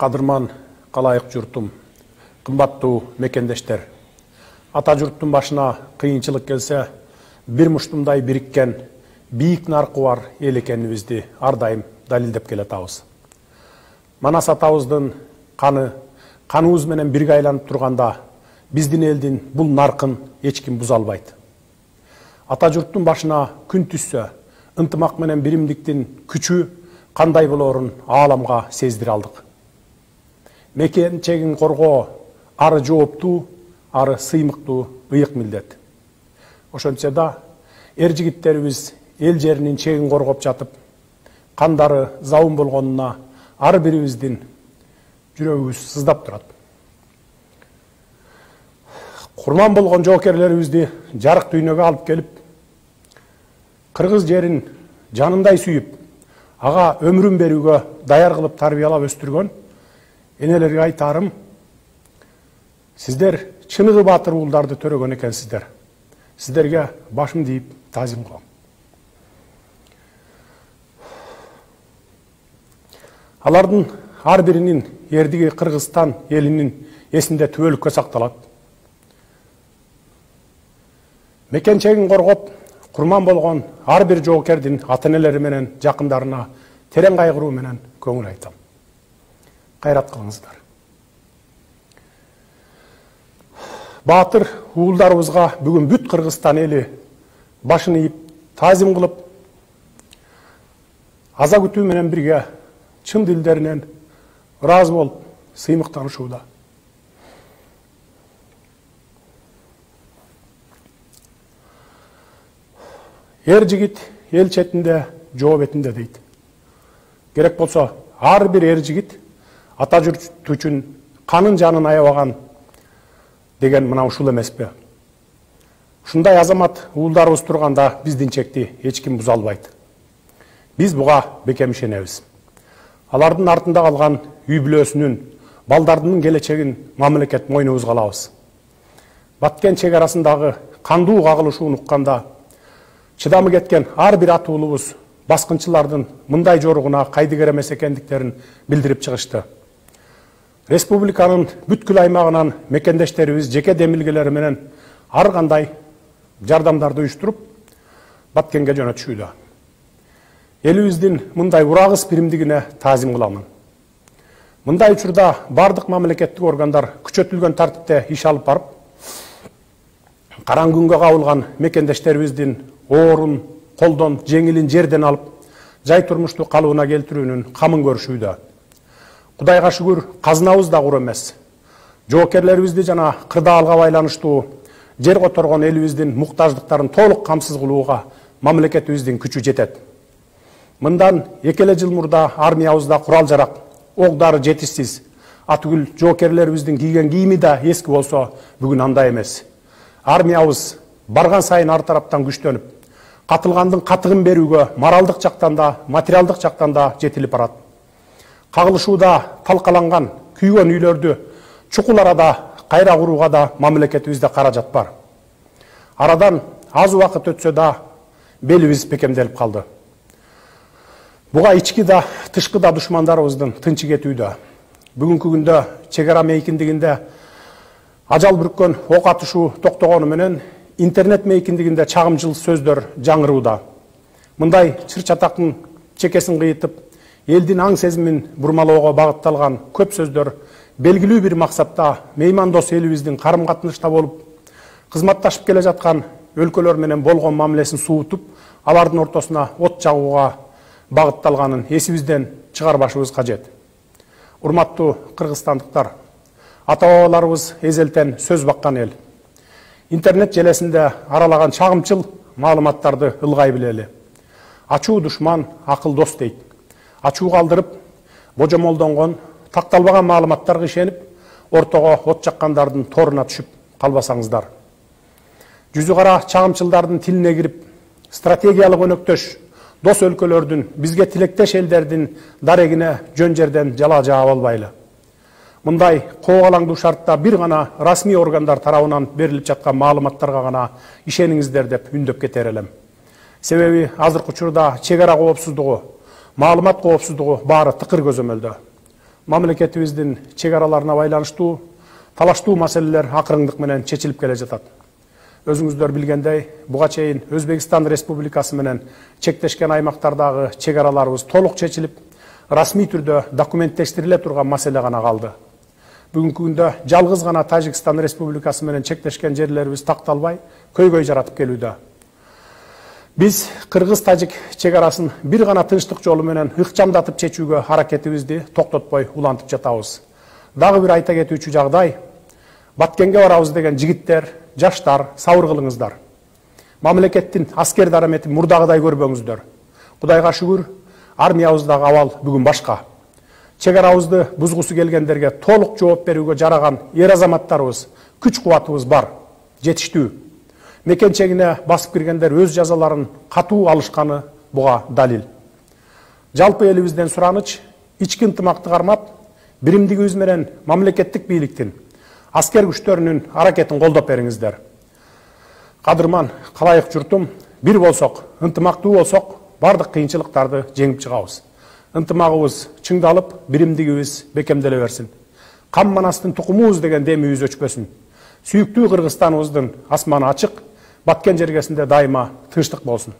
Кадырман калайык журтум, кымбаттуу мекендештер. Ата журттун башына кыйынчылык келсе, бир муштумдай бириккен, бийик наркы бар эл экенибизди ар дайым далилдеп келатабыз. Манас атабыздын каныбыз менен бирге айланып турганда, биздин элдин бул наркын эч ким буза албайт. Ата журттун башына күн түссө, ынтымак менен биримдиктин күчү кандай болорун ааламга сездире алдык. Мекенчегин коргоо ары жооптуу, ары сыймыктуу ыйык милдет. Ошентсе да, эр жигиттерибиз эл жеринин чегин коргоп жатып, кандары забын болгонуна ар бирибиздин жүрөгүбүз сыздап турат. Курман болгон жоокерлерибизди жарык дүйнөгө алып келип, кыргыз жерин жанындай сүйүп, ага өмүрүн берүүгө даяр кылып тарбиялап өстүргөн энелерге айтарым, сиздер чыныгы баатыр уулдарды төрөгөн экенсиздер. Сиздерге башым тийип таазим кылам. Алардын ар биринин эрдиги Кыргызстан элинин эсинде түбөлүккө сакталат. Мекенчегин коргоп, курман болгон ар бир жоокердин ата-энелери менен жакындарына терең кайгыруу менен көңүл айтам. Кайрат кылыңыздар. Баатыр уулдарыбызга бүгүн бүт Кыргызстан эли башын ийип, таазим кылып, аза күтүү менен бирге чын дилдеринен ыраазы болуп, сыймыктанышууда. Эр жигит эл четинде, жоо бетинде дейт. Керек болсо, ар бир эр жигит ата журт үчүн канын жанын аябаган деген мына ушул эмеспи? Ушундай азамат уулдарыбыз турганда биздин чекти эч ким буза албайт. Биз буга бекем ишенебиз. Алардын артында калган үй бүлөсүнүн, балдардын келечегин мамлекет мойнубузга алабыз. Баткен чек арасындагы кандуу кагылышууну укканда, чыдамы кеткен ар бир ат уулубуз баскынчылардын мындай жоругуна кайдыгер эмес экендиктерин билдирип чыгышты. Республиканын бүткүл аймагынан мекендештерибиз жеке демилгелери менен ар кандай жардамдарды уюштуруп, Баткенге жөнөтүшүүдө. Элибиздин мындай урагыс биримдигине таазим кыламын. Мындай учурда бардык мамлекеттик органдар күчөтүлгөн тартипте иш алып барып, караң күнгө кабылган мекендештерибиздин оорун, колдон, жеңилин жерден алып, жай турмуштуу калыбына келтирүүнүн камын көрүшүүдө. Кудайга шүгүр, казынабыз да кур эмес. Жоокерлерибизди жана кырдаалга байланыштуу жер которгон элибиздин муктаждыктарын толук камсыз кылууга мамлекетибиздин күчү жетет. Мындан 2 жыл мурда армиябызда курал жарак, ок дары жетишсиз, атүгүл жоокерлерибиздин кийген кийими да эски болсо, бүгүн андай эмес. Армиябыз барган сайын ар тараптан күчтөнүп, катылгандын катыгын берүүгө моралдык жактан да, материалдык жактан да жетилип барат. Кагылышууда талкаланган, күйгөн үйлөрдү чукул арада кайра курууга да мамлекетибизде каражат бар. Арадан аз убакыт өтсө да белибиз бекемделип калды. Буга ички да, тышкы да душмандарыбыздын тынчы кетүүдө. Бүгүнкү күндө чек ара мейкиндигинде ажал бүрккөн ок атышуу токтогону менен интернет мейкиндигинде чагымчыл сөздөр жаңырууда. Мындай чыр-чатактын чекесин кыйытып, элдин аң сезимин бурмалоого багытталган көп сөздөр белгилүү бир максатта меймандос элибиздин карым-катнашта болуп, кызматташып келе жаткан өлкөлөр менен болгон мамилесин суутуп, алардын ортосуна от жагууга багытталганын эсибизден чыгарбашыбыз кажет. Урматтуу кыргызстандыктар, ата-бабаларыбыз эзелтен сөз баккан эл. Интернет желесинде аралаган чагымчыл маалыматтарды ылгай билели. Ачуу душман, акыл дос дейт. Ачуу калдырып, божомолдонгон, такталбаган маалыматтарга ишенип, ортого от жаккандардын торуна түшүп калбасаңыздар. Жүзү кара чагымчылдардын тилине кирип, стратегиялык өнөктөш, дос өлкөлөрдүн, бизге тилектеш элдердин дарегине жөн жерден жала жаап албайлы. Мындай коогалаңдуу шартта бир гана расмий органдар тарабынан берилип жаткан маалыматтарга гана ишениңиздер деп үндөп кетер элем. Себеби азыркы учурда чек ара коопсуздугу, маалымат коопсуздугу баары тыкыр көзөмөлдө. мамлекетибиздин чек араларына байланыштуу талаштуу маселелер акырындык менен чечилип келе жатат. Өзүңүздөр билгендей, буга чейин Өзбекстан Республикасы менен чектешкен аймактардагы чек араларыбыз толук чечилип, расмий түрдө документтештириле турган маселе гана калды. Бүгүнкү күндө жалгыз гана Тажикстан Республикасы менен чектешкен жерлерибиз такталбай, көйгөй жаратып келүүдө. Биз кыргыз-тажик чек арасын бир гана тынчтык жолу менен ыкчамдатып чечүүгө аракетибизди токтотпой улантып жатабыз. Дагы бир айта кетүүчү жагдай, Баткенге барабыз деген жигиттер, жаштар, сабыр кылыңыздар. Мамлекеттин аскер дараметин мурдагыдай көрбөңүздөр. Кудайга шүгүр, армиябыздагы абал бүгүн башка. Чек арабызды бузгусу келгендерге толук жооп берүүгө жараган эр азаматтарыбыз, күч кубатыбыз бар, жетиштүү. Мекен чегине басып киргендер өз жазаларын катуу алышканы буга далил. Жалпы элибизден сураныч, ички ынтымакты кармап, биримдигибиз менен мамлекеттик бийликтин, аскер күчтөрүнүн аракетин колдоп бериңиздер. Кадырман, калайык журтум, бир болсок, ынтымактуу болсок, бардык кыйынчылыктарды жеңип чыгабыз. Ынтымагыбыз чыңдалып, биримдигибиз бекемделе берсин. Кам манастын тукумубуз деген демибиз өчпөсүн. Сүйүктүү Кыргызстаныбыздын асманы ачык, Баткен жергесинде дайыма тынчтык болсун.